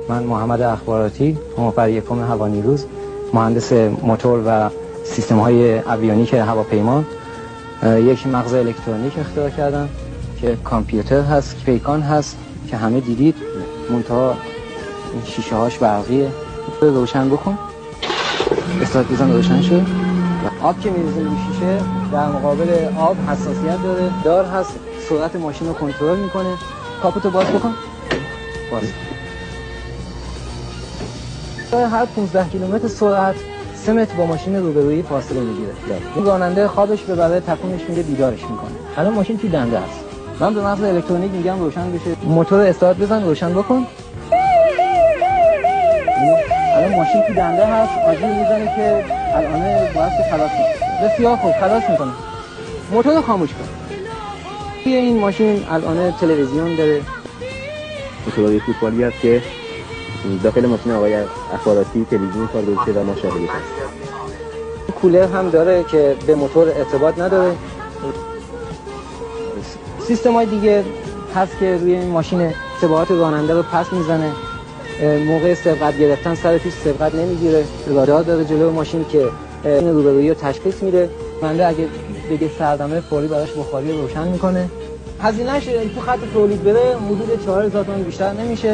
من محمد اخباراتی، مفر یکم هوانیروز، مهندس موتور و سیستم‌های اویونیک هواپیما، یک مغز الکترونیک اختراع کردم که کامپیوتر هست، پیکان هست که همه دیدید، منتها این شیشه هاش برقیه. روشن بکن، استارت بزن، روشن شد. آب که میریزیم روی شیشه در مقابل آب حساسیت داره، دار هست، سرعت ماشین رو کنترل میکنه. کاپوتو باز بکن، باز. هر 15 کیلومتر سرعت 3 متر با ماشین روبرویی فاصله میگیره. این راننده خوابش ببره، تکونش میده، بیدارش میکنه. الان ماشین توی دنده است. من به مغز الکترونیک میگم روشن بشه. موتور استارت بزن، روشن بکن. الان ماشین توی دنده هست، آژیر میزنه که الان باید خلاص کنه. بسیار خوب، خلاص میکنه. موتور رو خاموش کن. توی این ماشین الان تلویزیون داره. مسابقه فوتبالی است که داخل ماشین آقای اخباراتی تلویزیون کار گذاشته و ما شاهدش هستیم. کولر هم داره که به موتور ارتباط نداره. سیستم‌های دیگه هست که روی این ماشین ثبات راننده رو پس میزنه. موقع سبقت گرفتن سر پیش سبقت نمیگیره. رادار داره جلوی ماشین که این روبرویی رو تشخیص میده. راننده اگه بگه سردمه فوری براش بخاری روشن میکنه. هزینه‌اش تو خط تولید بره حدود 4000 تومان بیشتر نمیشه.